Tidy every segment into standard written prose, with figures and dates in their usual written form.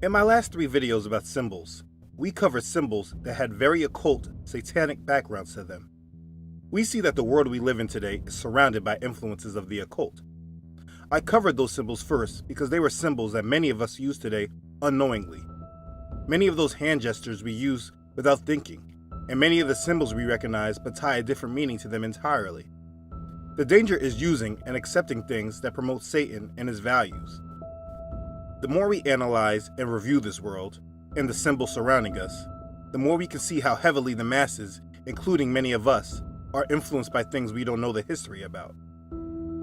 In my last 3 videos about symbols, we covered symbols that had very occult, satanic backgrounds to them. We see that the world we live in today is surrounded by influences of the occult. I covered those symbols first because they were symbols that many of us use today unknowingly. Many of those hand gestures we use without thinking, and many of the symbols we recognize but tie a different meaning to them entirely. The danger is using and accepting things that promote Satan and his values. The more we analyze and review this world and the symbols surrounding us, the more we can see how heavily the masses, including many of us, are influenced by things we don't know the history about.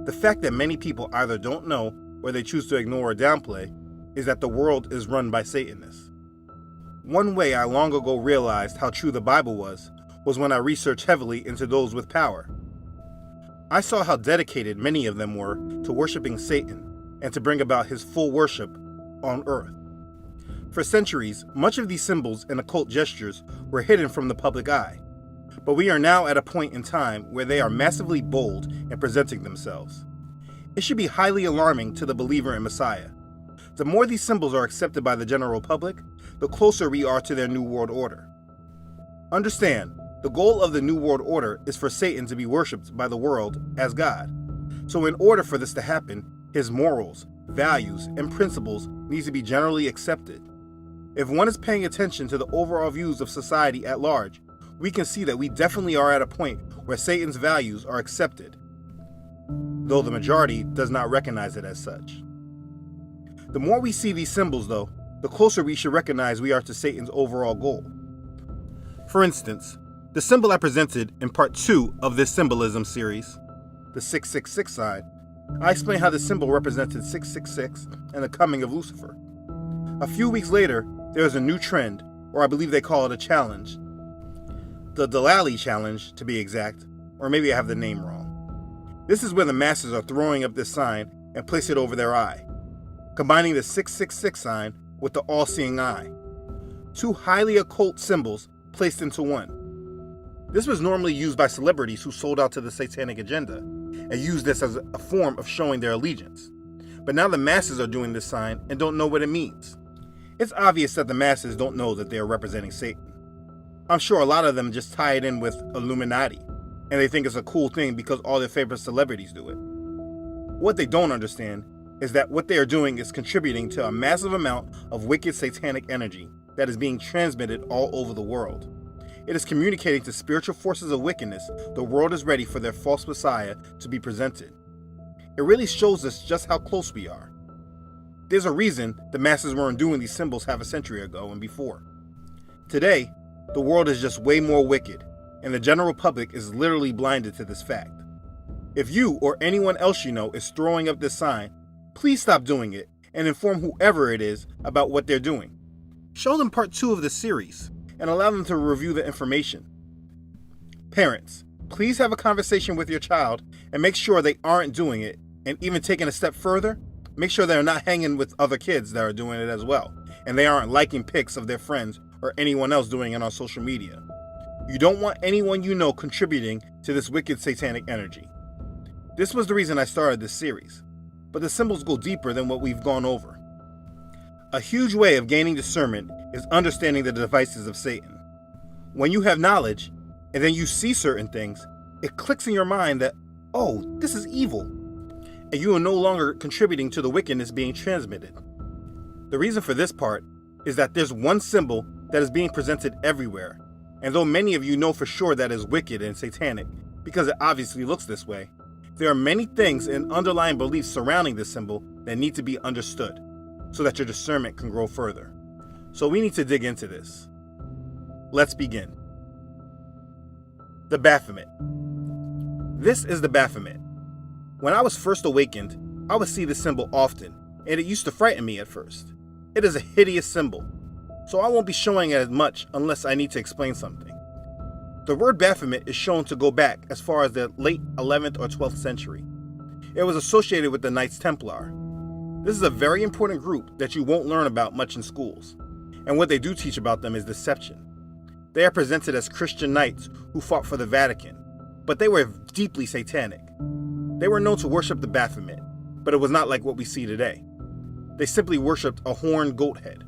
The fact that many people either don't know or they choose to ignore or downplay is that the world is run by Satanists. One way I long ago realized how true the Bible was when I researched heavily into those with power. I saw how dedicated many of them were to worshiping Satan and to bring about his full worship on earth. For centuries, much of these symbols and occult gestures were hidden from the public eye, but we are now at a point in time where they are massively bold in presenting themselves. It should be highly alarming to the believer in Messiah. The more these symbols are accepted by the general public, the closer we are to their New World Order. Understand, the goal of the New World Order is for Satan to be worshipped by the world as God. So in order for this to happen, his morals, values, and principles need to be generally accepted. If one is paying attention to the overall views of society at large, we can see that we definitely are at a point where Satan's values are accepted, though the majority does not recognize it as such. The more we see these symbols, though, the closer we should recognize we are to Satan's overall goal. For instance, the symbol I presented in part 2 of this symbolism series, the 666 sign, I explained how the symbol represented 666 and the coming of Lucifer. A few weeks later, there is a new trend, or I believe they call it a challenge. The Delali challenge, to be exact, or maybe I have the name wrong. This is where the masses are throwing up this sign and place it over their eye, combining the 666 sign with the all-seeing eye. 2 highly occult symbols placed into one. This was normally used by celebrities who sold out to the satanic agenda and used this as a form of showing their allegiance. But now the masses are doing this sign and don't know what it means. It's obvious that the masses don't know that they are representing Satan. I'm sure a lot of them just tie it in with Illuminati, and they think it's a cool thing because all their favorite celebrities do it. What they don't understand is that what they are doing is contributing to a massive amount of wicked satanic energy that is being transmitted all over the world. It is communicating to spiritual forces of wickedness the world is ready for their false messiah to be presented. It really shows us just how close we are. There's a reason the masses weren't doing these symbols half a century ago and before. Today, the world is just way more wicked, and the general public is literally blinded to this fact. If you or anyone else you know is throwing up this sign, please stop doing it and inform whoever it is about what they're doing. Show them part 2 of the series and allow them to review the information. Parents, please have a conversation with your child and make sure they aren't doing it, and even taking a step further, make sure they're not hanging with other kids that are doing it as well, and they aren't liking pics of their friends or anyone else doing it on social media. You don't want anyone you know contributing to this wicked satanic energy. This was the reason I started this series, but the symbols go deeper than what we've gone over. A huge way of gaining discernment is understanding the devices of Satan. When you have knowledge, and then you see certain things, it clicks in your mind that, oh, this is evil, and you are no longer contributing to the wickedness being transmitted. The reason for this part is that there's one symbol that is being presented everywhere, and though many of you know for sure that is wicked and satanic, because it obviously looks this way, there are many things and underlying beliefs surrounding this symbol that need to be understood, so that your discernment can grow further. So we need to dig into this. Let's begin. The Baphomet. This is the Baphomet. When I was first awakened, I would see this symbol often, and it used to frighten me at first. It is a hideous symbol, so I won't be showing it as much unless I need to explain something. The word Baphomet is shown to go back as far as the late 11th or 12th century. It was associated with the Knights Templar. This is a very important group that you won't learn about much in schools, and what they do teach about them is deception. They are presented as Christian knights who fought for the Vatican, but they were deeply satanic. They were known to worship the Baphomet, but it was not like what we see today. They simply worshipped a horned goat head.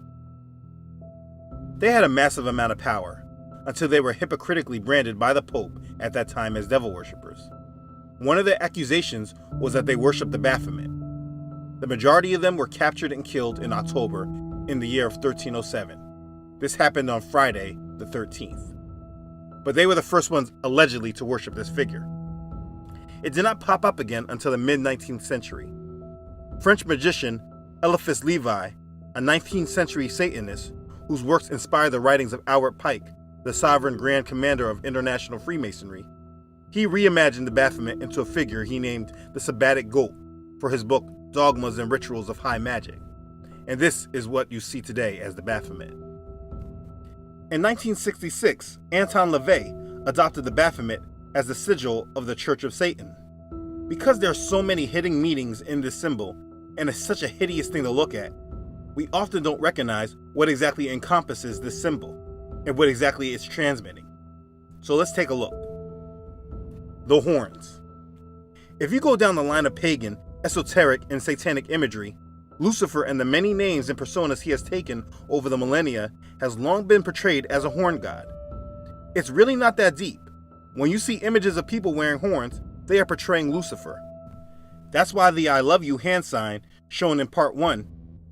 They had a massive amount of power, until they were hypocritically branded by the Pope at that time as devil worshippers. One of their accusations was that they worshipped the Baphomet. The majority of them were captured and killed in October in the year of 1307. This happened on Friday, the 13th. But they were the first ones allegedly to worship this figure. It did not pop up again until the mid-19th century. French magician Eliphas Levi, a 19th century Satanist whose works inspired the writings of Albert Pike, the sovereign Grand Commander of International Freemasonry, he reimagined the Baphomet into a figure he named the Sabbatic Goat for his book Dogmas and Rituals of High Magic. And this is what you see today as the Baphomet. In 1966, Anton LaVey adopted the Baphomet as the sigil of the Church of Satan. Because there are so many hidden meanings in this symbol, and it's such a hideous thing to look at, we often don't recognize what exactly encompasses this symbol and what exactly it's transmitting. So let's take a look. The horns. If you go down the line of pagan, esoteric, and satanic imagery, Lucifer and the many names and personas he has taken over the millennia has long been portrayed as a horn god. It's really not that deep. When you see images of people wearing horns, they are portraying Lucifer. That's why the I love you hand sign shown in part 1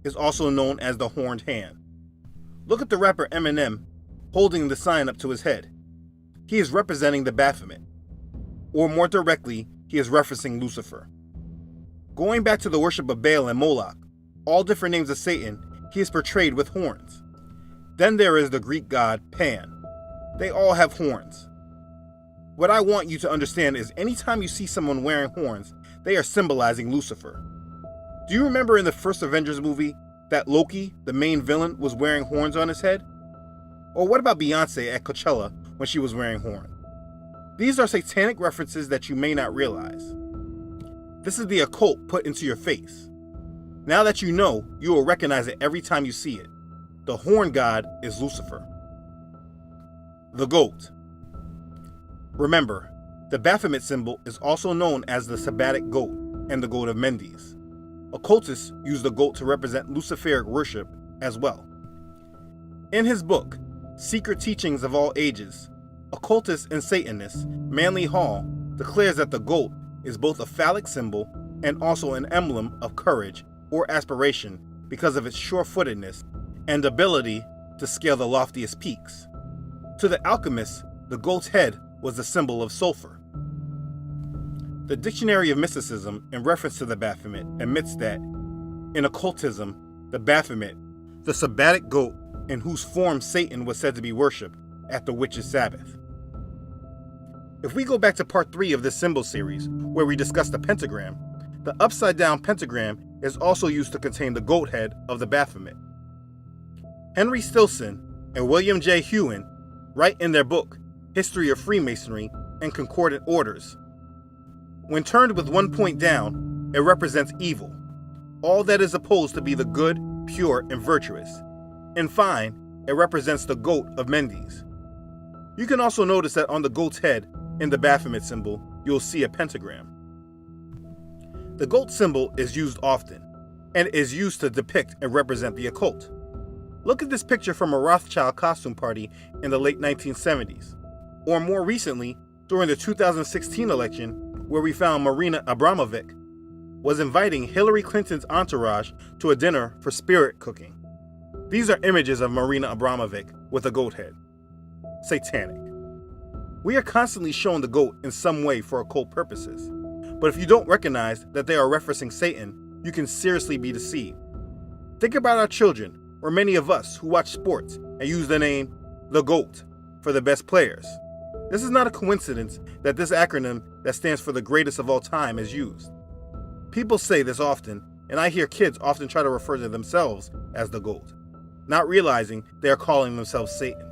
is also known as the horned hand. Look at the rapper Eminem holding the sign up to his head. He is representing the Baphomet. Or more directly, he is referencing Lucifer. Going back to the worship of Baal and Moloch, all different names of Satan, he is portrayed with horns. Then there is the Greek god Pan. They all have horns. What I want you to understand is anytime you see someone wearing horns, they are symbolizing Lucifer. Do you remember in the first Avengers movie that Loki, the main villain, was wearing horns on his head? Or what about Beyonce at Coachella when she was wearing horns? These are satanic references that you may not realize. This is the occult put into your face. Now that you know, you will recognize it every time you see it. The horn god is Lucifer. The goat. Remember, the Baphomet symbol is also known as the Sabbatic goat and the goat of Mendes. Occultists use the goat to represent Luciferic worship as well. In his book, Secret Teachings of All Ages, occultist and Satanist Manly Hall declares that the goat is both a phallic symbol and also an emblem of courage or aspiration because of its sure-footedness and ability to scale the loftiest peaks. To the alchemists, the goat's head was the symbol of sulfur. The Dictionary of Mysticism, in reference to the Baphomet, admits that, in occultism, the Baphomet, the Sabbatic goat in whose form Satan was said to be worshipped at the witches' Sabbath. If we go back to part 3 of this symbol series, where we discussed the pentagram, the upside-down pentagram is also used to contain the goat head of the Baphomet. Henry Stilson and William J. Hewen write in their book, History of Freemasonry and Concordant Orders, when turned with one point down, it represents evil, all that is supposed to be the good, pure, and virtuous. In fine, it represents the goat of Mendes. You can also notice that on the goat's head, in the Baphomet symbol, you'll see a pentagram. The goat symbol is used often, and is used to depict and represent the occult. Look at this picture from a Rothschild costume party in the late 1970s, or more recently, during the 2016 election, where we found Marina Abramovic was inviting Hillary Clinton's entourage to a dinner for spirit cooking. These are images of Marina Abramovic with a goat head. Satanic. We are constantly shown the goat in some way for occult purposes, but if you don't recognize that they are referencing Satan, you can seriously be deceived. Think about our children, or many of us who watch sports and use the name the GOAT for the best players. This is not a coincidence that this acronym that stands for the greatest of all time is used. People say this often, and I hear kids often try to refer to themselves as the GOAT, not realizing they are calling themselves Satan.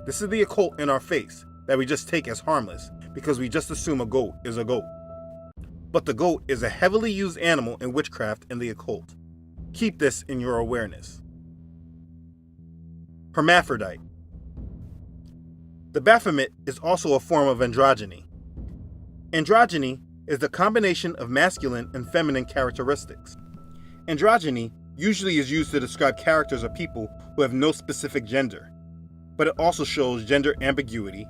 This is the occult in our face that we just take as harmless because we just assume a goat is a goat. But the goat is a heavily used animal in witchcraft and the occult. Keep this in your awareness. Hermaphrodite. The Baphomet is also a form of androgyny. Androgyny is the combination of masculine and feminine characteristics. Androgyny usually is used to describe characters or people who have no specific gender, but it also shows gender ambiguity.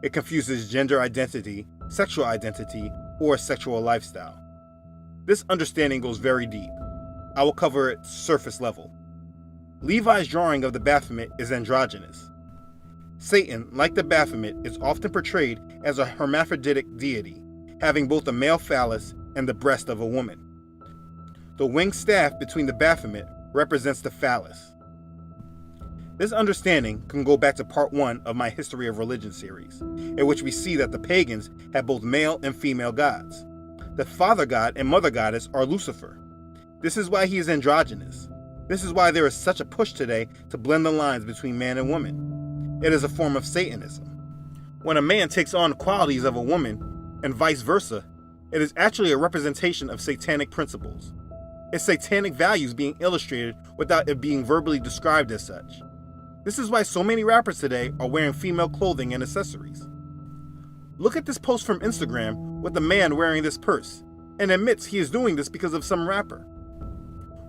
It confuses gender identity, sexual identity, or sexual lifestyle. This understanding goes very deep. I will cover it surface level. Levi's drawing of the Baphomet is androgynous. Satan, like the Baphomet, is often portrayed as a hermaphroditic deity, having both a male phallus and the breast of a woman. The winged staff between the Baphomet represents the phallus. This understanding can go back to part 1 of my History of Religion series, in which we see that the pagans had both male and female gods. The father god and mother goddess are Lucifer. This is why he is androgynous. This is why there is such a push today to blend the lines between man and woman. It is a form of Satanism. When a man takes on qualities of a woman, and vice versa, it is actually a representation of satanic principles. It's satanic values being illustrated without it being verbally described as such. This is why so many rappers today are wearing female clothing and accessories. Look at this post from Instagram with a man wearing this purse and admits he is doing this because of some rapper.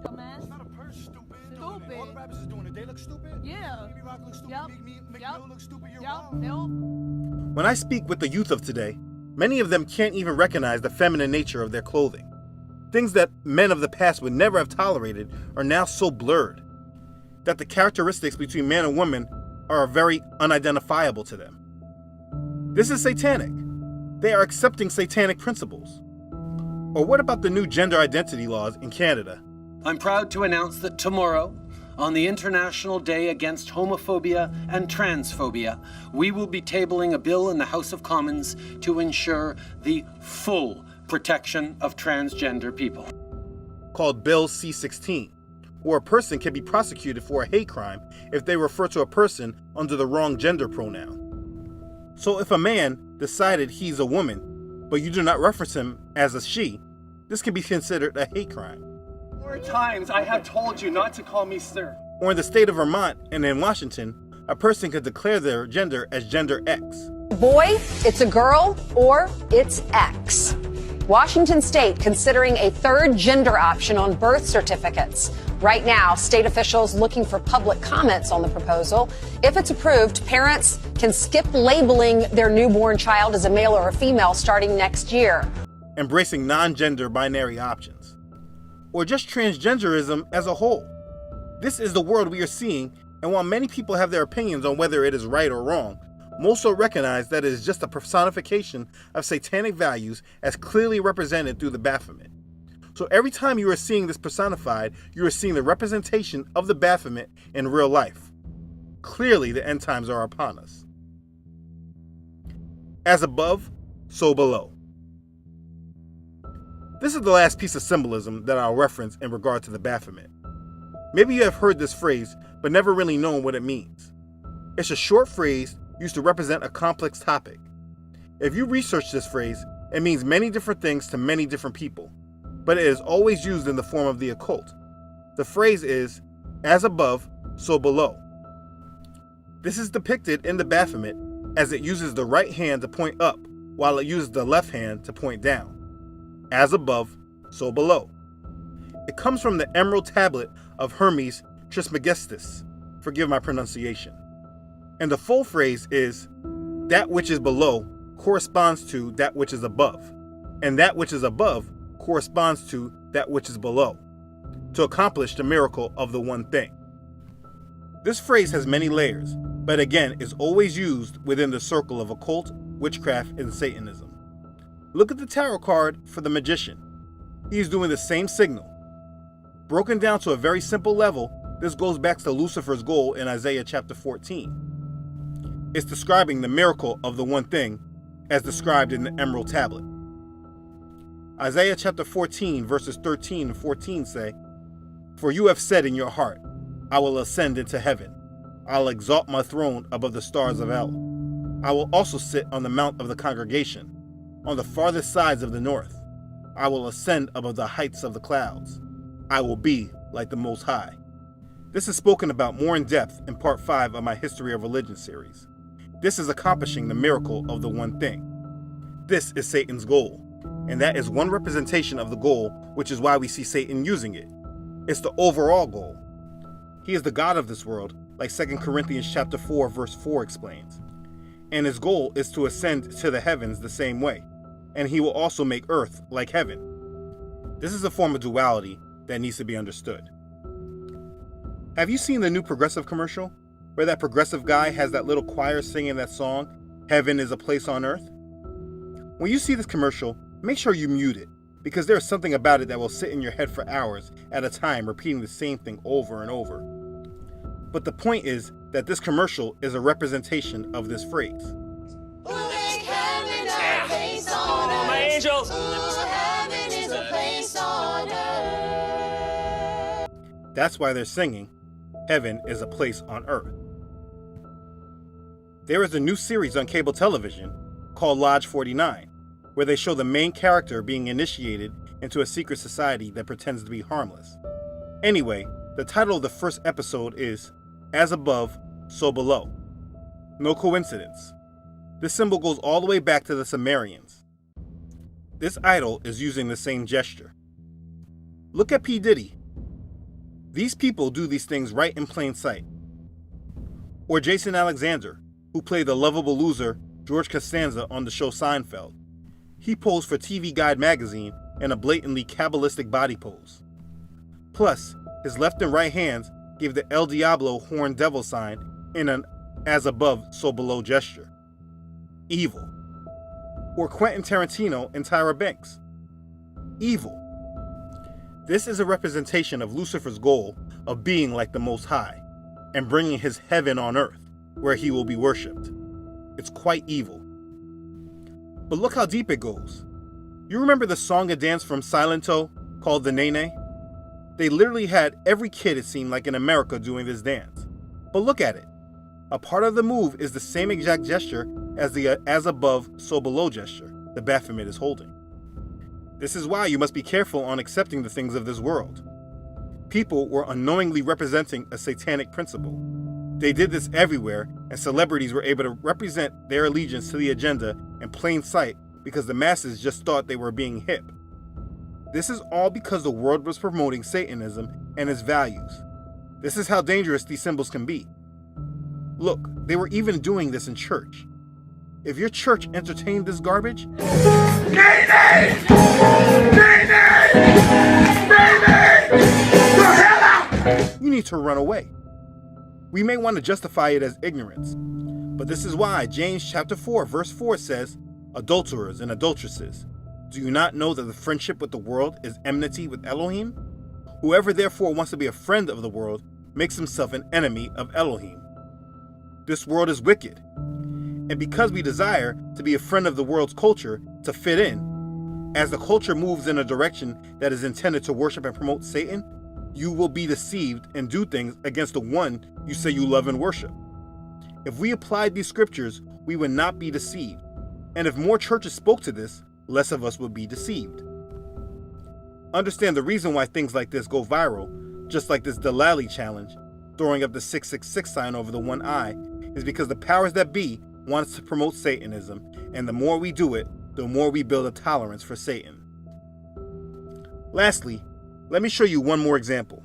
It's not a purse, stupid. All the rappers is doing it. They look stupid. Yeah. Baby Rock looks stupid. Yep. Meek Yep. Mill looks stupid. You're Yep. wrong. When I speak with the youth of today, many of them can't even recognize the feminine nature of their clothing. Things that men of the past would never have tolerated are now so blurred that the characteristics between man and woman are very unidentifiable to them. This is satanic. They are accepting satanic principles. Or what about the new gender identity laws in Canada? I'm proud to announce that tomorrow, on the International Day Against Homophobia and Transphobia, we will be tabling a bill in the House of Commons to ensure the full protection of transgender people. Called Bill C-16, where a person can be prosecuted for a hate crime if they refer to a person under the wrong gender pronoun. So if a man decided he's a woman, but you do not reference him as a she, this can be considered a hate crime. 4 times I have told you not to call me sir. Or in the state of Vermont and in Washington, a person could declare their gender as gender X. Boy, it's a girl, or it's X. Washington State considering a third gender option on birth certificates. Right now, state officials looking for public comments on the proposal. If it's approved, parents can skip labeling their newborn child as a male or a female starting next year. Embracing non-gender binary options. Or just transgenderism as a whole. This is the world we are seeing, and while many people have their opinions on whether it is right or wrong, most will recognize that it is just a personification of satanic values as clearly represented through the Baphomet. So every time you are seeing this personified, you are seeing the representation of the Baphomet in real life. Clearly, the end times are upon us. As above, so below. This is the last piece of symbolism that I'll reference in regard to the Baphomet. Maybe you have heard this phrase, but never really known what it means. It's a short phrase used to represent a complex topic. If you research this phrase, it means many different things to many different people, but it is always used in the form of the occult. The phrase is, as above, so below. This is depicted in the Baphomet as it uses the right hand to point up, while it uses the left hand to point down. As above, so below. It comes from the emerald tablet of Hermes Trismegistus. Forgive my pronunciation. And the full phrase is, that which is below corresponds to that which is above, and that which is above corresponds to that which is below, to accomplish the miracle of the one thing. This phrase has many layers, but again is always used within the circle of occult, witchcraft, and Satanism. Look at the tarot card for the magician. He is doing the same signal. Broken down to a very simple level, this goes back to Lucifer's goal in Isaiah chapter 14. It's describing the miracle of the one thing as described in the emerald tablet. Isaiah chapter 14 verses 13 and 14 say, "For you have said in your heart, I will ascend into heaven. I'll exalt my throne above the stars of El. I will also sit on the mount of the congregation, on the farthest sides of the north. I will ascend above the heights of the clouds. I will be like the Most High." This is spoken about more in depth in part 5 of my History of Religion series. This is accomplishing the miracle of the one thing. This is Satan's goal, and that is one representation of the goal, which is why we see Satan using it. It's the overall goal. He is the God of this world, like 2 Corinthians chapter 4, verse 4 explains. And his goal is to ascend to the heavens the same way, and he will also make earth like heaven. This is a form of duality that needs to be understood. Have you seen the new Progressive commercial, where that progressive guy has that little choir singing that song, Heaven is a Place on Earth? When you see this commercial, make sure you mute it, because there is something about it that will sit in your head for hours at a time, repeating the same thing over and over. But the point is that this commercial is a representation of this phrase. My angels. That's why they're singing, Heaven is a Place on Earth. There is a new series on cable television called Lodge 49, where they show the main character being initiated into a secret society that pretends to be harmless. Anyway, the title of the first episode is As Above, So Below. No coincidence. This symbol goes all the way back to the Sumerians. This idol is using the same gesture. Look at P. Diddy. These people do these things right in plain sight. Or Jason Alexander, who played the lovable loser George Costanza on the show Seinfeld. He posed for TV Guide magazine in a blatantly Kabbalistic body pose. Plus, his left and right hands gave the El Diablo horned devil sign in an as above, so below gesture. Evil. Or Quentin Tarantino and Tyra Banks. Evil. This is a representation of Lucifer's goal of being like the Most High and bringing his heaven on earth, where he will be worshipped. It's quite evil. But look how deep it goes. You remember the song and dance from Silento called the Nene? They literally had every kid, it seemed like, in America doing this dance. But look at it. A part of the move is the same exact gesture as the as above, so below gesture the Baphomet is holding. This is why you must be careful on accepting the things of this world. People were unknowingly representing a satanic principle. They did this everywhere, and celebrities were able to represent their allegiance to the agenda in plain sight because the masses just thought they were being hip. This is all because the world was promoting Satanism and its values. This is how dangerous these symbols can be. Look, they were even doing this in church. If your church entertained this garbage, you need to run away. We may want to justify it as ignorance, but this is why James chapter 4 verse 4 says, adulterers and adulteresses, do you not know that the friendship with the world is enmity with Elohim? Whoever therefore wants to be a friend of the world makes himself an enemy of Elohim. This world is wicked, and because we desire to be a friend of the world's culture to fit in, as the culture moves in a direction that is intended to worship and promote Satan, you will be deceived and do things against the one you say you love and worship. If we applied these scriptures, we would not be deceived. And if more churches spoke to this, less of us would be deceived. Understand the reason why things like this go viral, just like this Delali challenge, throwing up the 666 sign over the one eye, is because the powers that be want us to promote Satanism, and the more we do it, the more we build a tolerance for Satan. Lastly, let me show you one more example.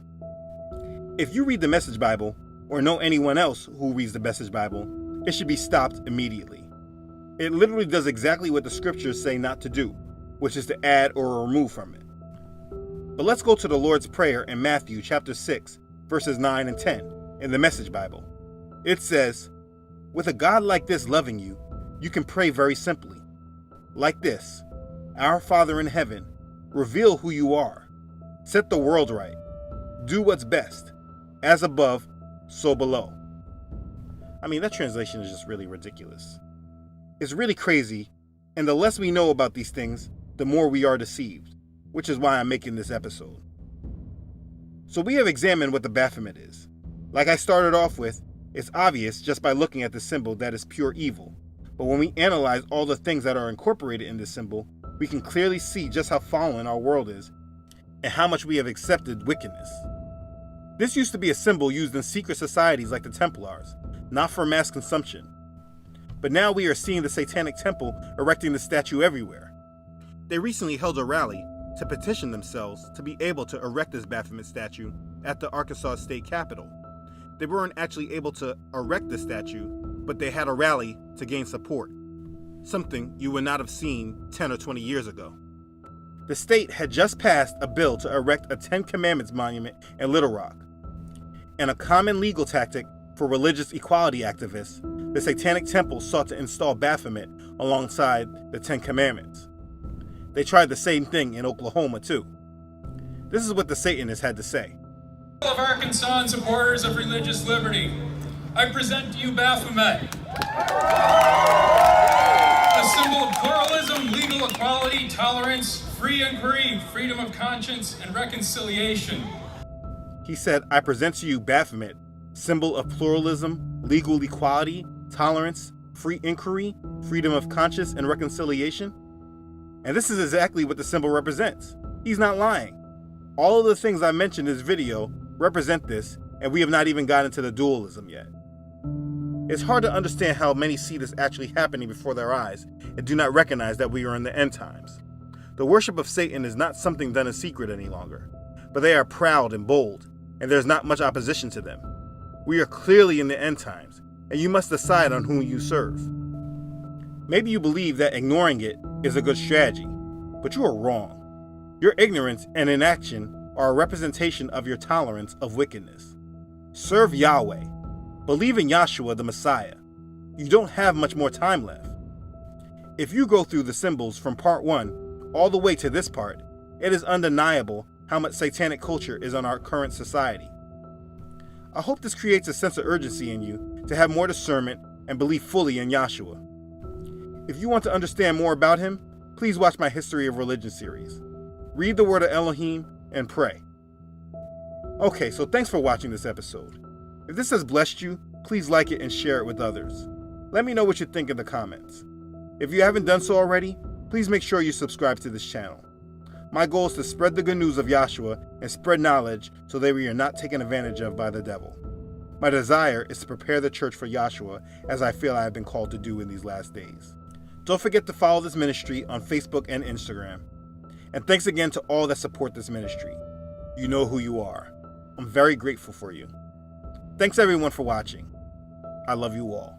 If you read the Message Bible, or know anyone else who reads the Message Bible, it should be stopped immediately. It literally does exactly what the scriptures say not to do, which is to add or remove from it. But let's go to the Lord's Prayer in Matthew chapter 6, verses 9 and 10 in the Message Bible. It says, with a God like this loving you, you can pray very simply. Like this, Our Father in heaven, reveal who you are. Set the world right. Do what's best. As above, so below. I mean, that translation is just really ridiculous. It's really crazy, and the less we know about these things, the more we are deceived, which is why I'm making this episode. So we have examined what the Baphomet is. Like I started off with, it's obvious just by looking at the symbol that is pure evil. But when we analyze all the things that are incorporated in this symbol, we can clearly see just how fallen our world is and how much we have accepted wickedness. This used to be a symbol used in secret societies like the Templars, not for mass consumption. But now we are seeing the Satanic Temple erecting the statue everywhere. They recently held a rally to petition themselves to be able to erect this Baphomet statue at the Arkansas State Capitol. They weren't actually able to erect the statue, but they had a rally to gain support, something you would not have seen 10 or 20 years ago. The state had just passed a bill to erect a Ten Commandments monument in Little Rock. And a common legal tactic for religious equality activists, the Satanic Temple sought to install Baphomet alongside the Ten Commandments. They tried the same thing in Oklahoma too. This is what the Satanists had to say. Of Arkansas and supporters of religious liberty, I present to you Baphomet, a symbol of pluralism, legal equality, tolerance, free inquiry, freedom of conscience, and reconciliation. He said, I present to you Baphomet, symbol of pluralism, legal equality, tolerance, free inquiry, freedom of conscience, and reconciliation. And this is exactly what the symbol represents. He's not lying. All of the things I mentioned in this video represent this, and we have not even gotten to the dualism yet. It's hard to understand how many see this actually happening before their eyes and do not recognize that we are in the end times. The worship of Satan is not something done in secret any longer, but they are proud and bold, and there's not much opposition to them. We are clearly in the end times, and you must decide on whom you serve. Maybe you believe that ignoring it is a good strategy, but you are wrong. Your ignorance and inaction are a representation of your tolerance of wickedness. Serve Yahweh. Believe in Yahshua the Messiah. You don't have much more time left. If you go through the symbols from part 1 all the way to this part, it is undeniable how much satanic culture is on our current society. I hope this creates a sense of urgency in you to have more discernment and believe fully in Yahshua. If you want to understand more about him, please watch my History of Religion series. Read the word of Elohim and pray. Okay, so thanks for watching this episode. If this has blessed you, please like it and share it with others. Let me know what you think in the comments. If you haven't done so already, please make sure you subscribe to this channel. My goal is to spread the good news of Yahshua and spread knowledge so that we are not taken advantage of by the devil. My desire is to prepare the church for Yahshua as I feel I have been called to do in these last days. Don't forget to follow this ministry on Facebook and Instagram. And thanks again to all that support this ministry. You know who you are. I'm very grateful for you. Thanks everyone for watching. I love you all.